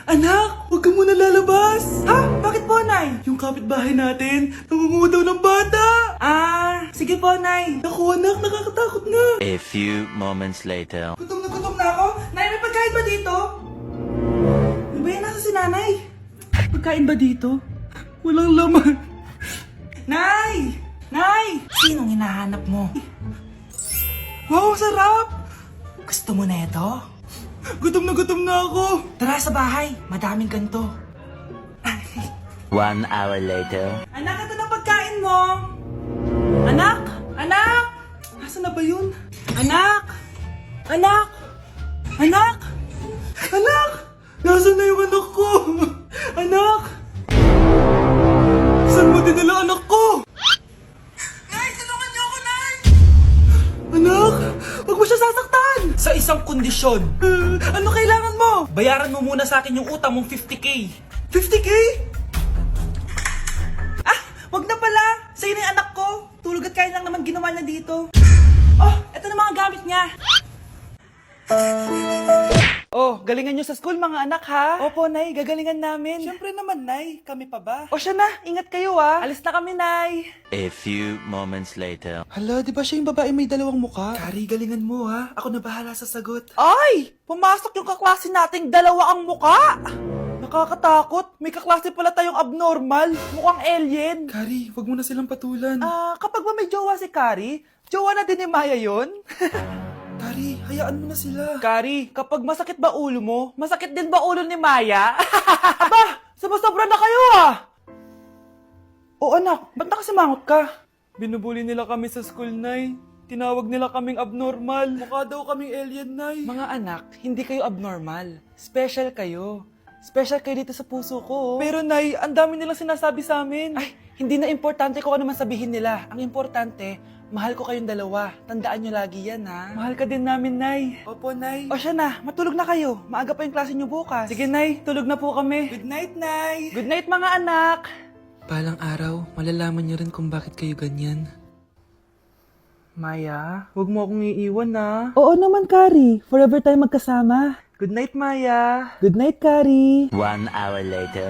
Anak, huwag ka muna lalabas! Ha? Bakit po, Nay? Yung kapitbahay natin, nangungudaw ng bata! Sige po, Nay. Naku, anak, nakakatakot na. A few moments later. Gutom na ako. Nay, may pagkain ba dito? Ano ba yan? Nasa si Nanay? Pagkain ba dito? Walang laman. Nay! Nay! Sinong hinahanap mo? Wow, sarap! Gusto mo na ito? Gutom na ako. Tara sa bahay, madaming ganito. 1 hour later. Anak, ito na pagkain mo. Anak! Anak! Nasaan na ba yun? Anak! Anak! Anak! Anak! Nasaan na yung anak ko? Anak! Saan mo dinala anak ko? Nay, tulungan niyo ako, Nay! Anak! Huwag mo siya sasaktan! Sa isang kondisyon. Ano kailangan mo? Bayaran mo muna sa akin yung utang mong 50k. 50k? Wag na pala! Sa'yo na yung anak ko! Tulog at kain lang naman ginawa niya dito. Oh, eto na mga gamit niya. Oh, galingan niyo sa school mga anak ha? Opo, Nay, gagalingan namin. Siyempre naman, Nay. Kami pa ba? O siya na, ingat kayo ha. Alis na kami, Nay. A few moments later. Hala, di ba siya yung babae may dalawang muka? Kari, galingan mo ha. Ako na bahala sa sagot. Ay! Pumasok yung kaklase nating dalawa ang muka! Nakakatakot. May kaklase pala tayong abnormal. Mukhang alien. Kari, wag mo na silang patulan. Kapag ba may jowa si Kari, jowa na din ni Maya yun? Kari, hayaan mo na sila. Kari, kapag masakit ba ulo mo, masakit din ba ulo ni Maya? Aba, sobra na kayo ah! O anak, ba't nakasimangot ka? Binubuli nila kami sa school, Nay. Tinawag nila kaming abnormal. Mukha daw kaming alien, Nay. Mga anak, hindi kayo abnormal. Special kayo. Special kayo dito sa puso ko. Pero Nay, ang dami nilang sinasabi sa amin. Ay, hindi na importante kung ano man sabihin nila. Ang importante, mahal ko kayong dalawa. Tandaan nyo lagi yan, ha? Mahal ka din namin, Nay. Opo, Nay. O siya na, matulog na kayo. Maaga pa yung klase nyo bukas. Sige, Nay, tulog na po kami. Good night, Nay. Good night, mga anak. Balang araw, malalaman nyo rin kung bakit kayo ganyan. Maya, huwag mo akong iiwan, na. Oo naman, Kari. Forever tayo magkasama. Good night, Maya. Good night, Kari. 1 hour later.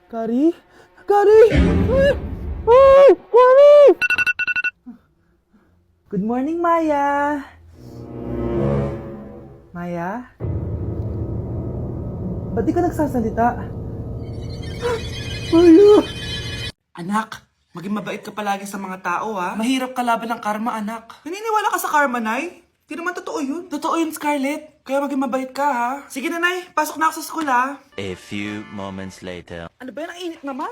Kari? Kari! Ay, Kari! Good morning, Maya. Maya? Ba't di ka nagsasalita? Maya! Anak, maging mabait ka palagi sa mga tao, ha? Mahirap kalaban ng karma, anak. Naniniwala ka sa karma, Nay? Di naman totoo yun. Totoo yun, Scarlett. Kaya maging mabait ka, ha? Sige na, Nay. Pasok na ako sa school, ha? A few moments later. Ano ba yan? Ang init naman.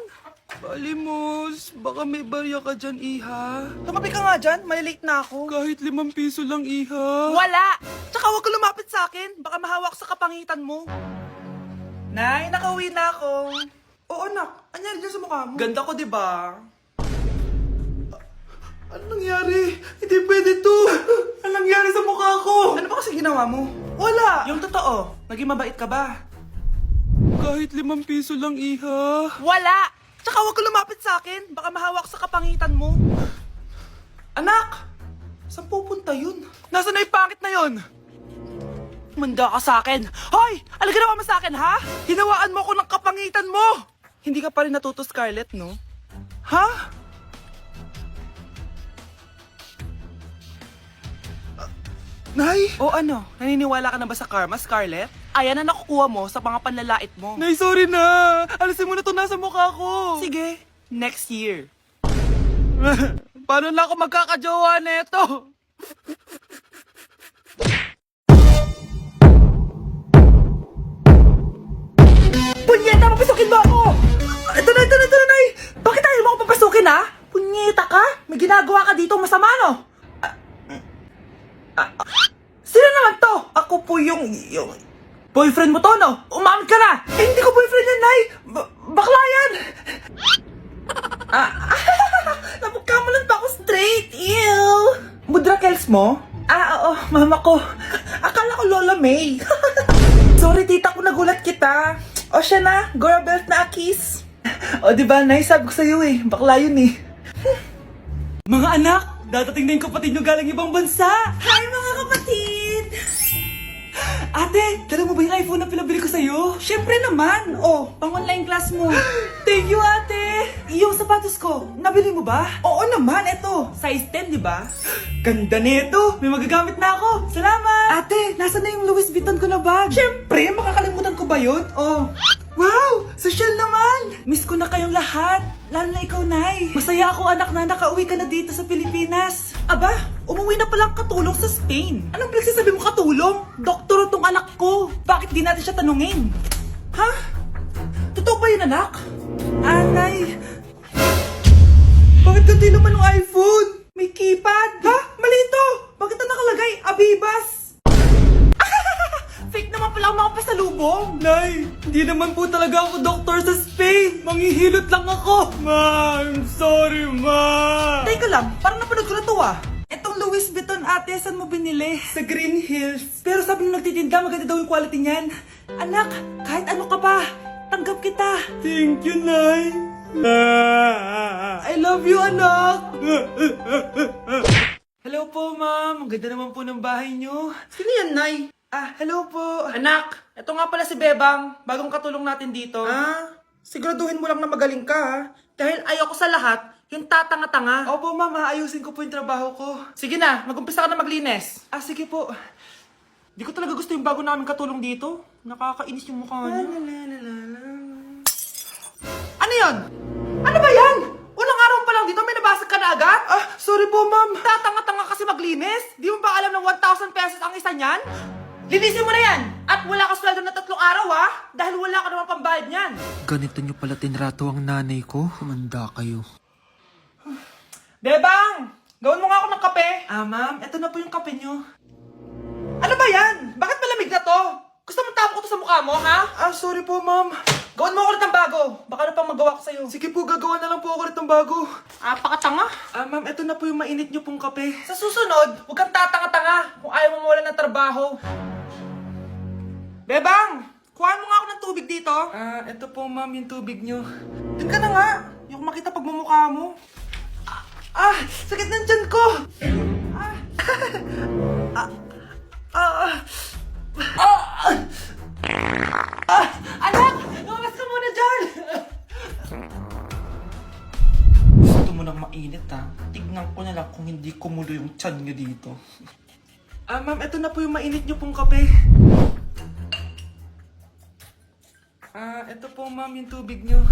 Balimos, baka may barya ka dyan, Iha. Tumabi ka nga dyan. Malilate na ako. Kahit 5 piso lang, Iha. Wala! Tsaka huwag ka lumapit sa akin. Baka mahawak sa kapangitan mo. Nay, nakauwi na ako. Oo, anak. Anyari dyan sa mukha mo? Ganda ko, di ba? Ano nangyari? Hindi pwede to! Ano nangyari sa mukha ko? Ano ba kasi ginawa mo? Wala! Yung totoo, naging mabait ka ba? Kahit 5 piso lang, Iha. Wala! Tsaka huwag ka lumapit sa akin. Baka mahawak sa kapangitan mo. Anak! Saan pupunta yun? Nasaan na yung pangit na yun? Manda ka sa akin. Hoy! Ano ginawa mo sa akin, ha? Hinawaan mo ko ng kapangitan mo! Hindi ka pa rin natuto, Scarlett, no? Ha? Nay! O ano? Naniniwala ka na ba sa karma, Scarlett? Ayan na nakukuha mo sa mga panlalait mo. Nay, sorry na! Alisin mo na ito nasa mukha ko! Sige, next year. Paano na ako magkakajowa neto? Punyeta, papasukin mo ako! Ito na, Nay! Bakit ayaw mo ako papasukin, ha? Punyeta ka? May ginagawa ka dito masama, no? Sino naman to? Ako po yung boyfriend mo to, no? Umamit ka na! Eh, hindi ko boyfriend yan, Nay! Bakla yan! Napagkamalan pa ako straight, ew! Mudra Kels mo? Oo, mama ko. Akala ko Lola May. Sorry, tita ko, nagulat kita. O siya na, Gora Belt na Akis. O diba, Nay, sabi ko sa'yo eh, bakla yun eh. Mga anak, dadating na yung kapatid nyo galing ibang bansa. Hi mga kapatid! Ate, dala mo ba yung iPhone na pinabili ko sa'yo? Syempre naman. Oh, pang online class mo. Thank you, ate. Yung sapatos ko, nabili mo ba? Oo naman, eto. Size 10, di ba? Ganda nito. May magagamit na ako. Salamat. Ate, nasa na yung Louis Vuitton ko na bag? Syempre, makakalimutan ko ba yun? Oh. Wow! Social naman! Miss ko na kayong lahat. Lalo na ikaw, Nay. Masaya ako, anak, na nakauwi ka na dito sa Pilipinas. Aba, umuwi na palang katulong sa Spain. Anong pinagsasabi mo katulong? Doktor tong anak ko. Bakit di natin siya tanungin? Ha? Totoo ba yun, anak? Nay. Bakit ganti naman ng iPhone? May keypad. Ha? Mali ito. Bakit na nakalagay? Abibas. Fake naman pala ang mga pasalubong. Nay, hindi naman po talaga ako doktor sa Spain. Manghihilot lang ako. Ma, I'm sorry, ma. Teka lang, parang napanood ko na to ah. Etong Louis Vuitton, ate, saan mo binili? Sa Green Hills. Pero sabi nung nagtitinda, maganda daw yung quality niyan. Anak, kahit ano ka pa, tanggap kita. Thank you, Nay. I love you, anak. Hello po, ma'am. Ang ganda naman po ng bahay niyo. Sino yan, Nay? Hello po. Anak, ito nga pala si Bebang, bagong katulong natin dito. Siguraduhin mo lang na magaling ka, ha? Dahil ayoko sa lahat, yung tatanga-tanga. Opo, mama, ayusin ko po yung trabaho ko. Sige na, mag-umpisa ka na maglinis. Sige po. Di ko talaga gusto yung bago namin katulong dito. Nakakainis yung mukha niya. Ano yun? Ano ba yan? Unang araw pa lang dito, may nabasag ka na agad? Sorry po, ma'am. Tatanga-tanga kasi maglinis? Di mo ba alam na 1,000 pesos ang isa niyan? Linisin mo na yan! At wala ka sweldo na 3 araw, ha? Dahil wala ka naman pambayad niyan. Ganito nyo pala tinrato ang nanay ko. Humanda kayo. Bebang! Gawin mo nga ako ng kape. Ma'am, eto na po yung kape nyo. Ano ba yan? Bakit malamig na to? Gusto mo tapo ko to sa mukha mo, ha? Sorry po, ma'am. Gawin mo ako ulit ng bago. Baka na pang magawa ko sa'yo. Sige po, gagawa na lang po ako ulit ng bago. Pakatanga. Ma'am, eto na po yung mainit nyo pong kape. Sa susunod, huwag kang tatanga-tanga kung ayaw mo mawala ng trabaho. Bebang! Kuhaan mo nga ako ng tubig dito. Eto po, ma'am, yung tubig nyo. Doon ka na nga. Yung makita pagmumukha mo. Sakit ng tiyan ko! Anak! Lumabas ka muna dyan! Gusto mo nang mainit, ha? Tignan ko na lang kung hindi kumulo yung tiyan nyo dito. Ma'am, eto na po yung mainit nyo pong kape. Eto po, ma'am, yung tubig nyo.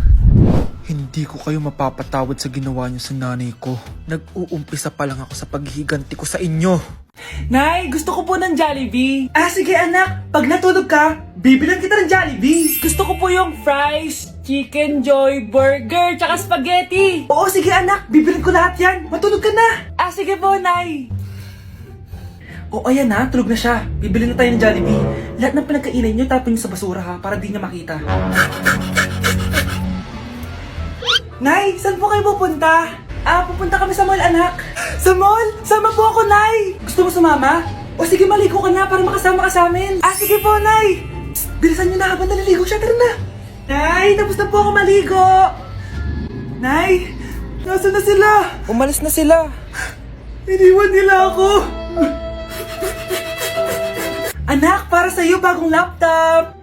Hindi ko kayo mapapatawad sa ginawa nyo sa nanay ko. Nag-uumpisa pa lang ako sa paghihiganti ko sa inyo. Nay, gusto ko po ng Jollibee. Sige anak, pag natulog ka, bibilan kita ng Jollibee. Gusto ko po yung fries, chicken joy, burger, tsaka spaghetti. Oo, sige anak, bibilan ko lahat yan. Matulog ka na. Sige po, Nay. Ayan na, tulog na siya. Bibili na tayo ng Jollibee. Lahat ng pinagkainan niyo, tapon niyo sa basura, ha, para di niya makita. Nay, saan po kayo pupunta? Pupunta kami sa mall, anak. Sa mall? Sama po ako, Nay. Gusto mo sumama? Sige, maligo ka na para makasama ka sa amin. Sige po, Nay. Psst, bilisan niyo na habang naliligo siya. Tara na. Nay, tapos na po ako maligo. Nay, nasaan na sila? Umalis na sila. Iniwan nila ako. Anak, para sa'yo, bagong laptop.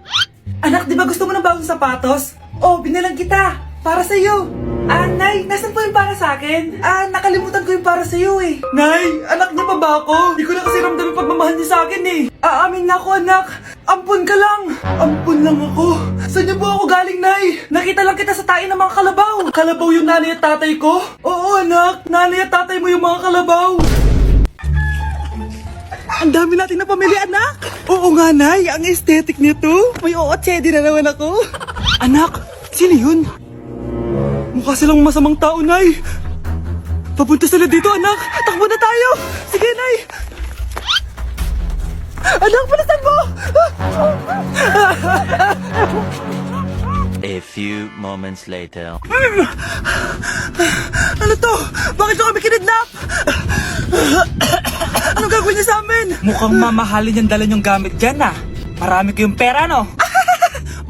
Anak, di ba gusto mo ng bagong sapatos? Binalang kita. Para sa'yo. Nay, nasan po yung para sa akin? Nakalimutan ko yung para sa'yo eh. Nay, anak niya pa ba ako? Di ko na kasi ramdam yung pagmamahal niya sa akin eh. Aamin na ako, anak. Ampun ka lang. Ampun lang ako. Saan niyo po ako galing, Nay? Nakita lang kita sa tain ng mga kalabaw. Kalabaw yung nanay at tatay ko? Oo, anak. Nanay at tatay mo yung mga kalabaw. Ang dami natin na pamilya, anak. Oo nga, Nay. Ang aesthetic nito. May ootsedi na naman ako. Anak, sino yun? Mukha silang masamang tao, Nay. Papunta sila dito, anak. Takbo na tayo. Sige, Nay. Anak, palitan mo. A few moments later. Ano to? Bakit nyo kami kinidnap? Anong gagawin niya sa amin? Mukhang mamahalin yung dala nyong gamit dyan, Marami kayong pera, no?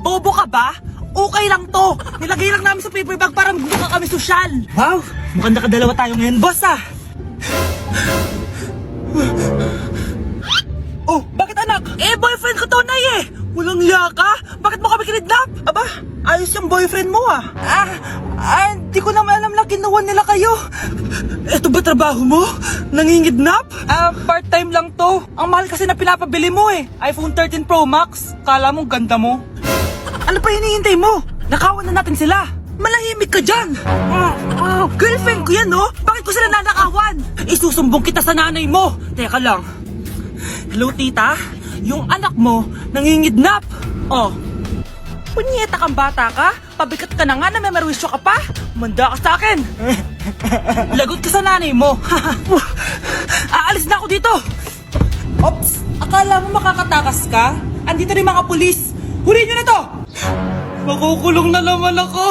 Bobo ka ba? Okay lang to. Nilagay lang namin sa paper bag para magbuka kami sosyal. Wow, mukhang nakadalawa tayo ngayon, boss, Bakit anak? Boyfriend ko to, ayos yung boyfriend mo ah. Hindi ko naman alam na kinuha nila kayo. Ito ba trabaho mo? Nangingidnap? Part-time lang to. Ang mahal kasi na pinapabili mo eh. iPhone 13 Pro Max. Kala mo ganda mo. Ano pa hinihintay mo? Nakawan na natin sila. Malahimik ka dyan. Girlfriend ko yan no? Bakit ko sila nanakawan? Isusumbong kita sa nanay mo. Teka lang. Hello tita? Yung anak mo nangingidnap. Oh. Punyeta kang bata ka? Pabigat ka na nga na may merwisyo ka pa? Manda ka sa akin! Lagot ka sa nanay mo! Aalis na ako dito! Ops! Akala mo makakatakas ka? Andito rin mga pulis! Huli nyo na to! Makukulong na naman ako!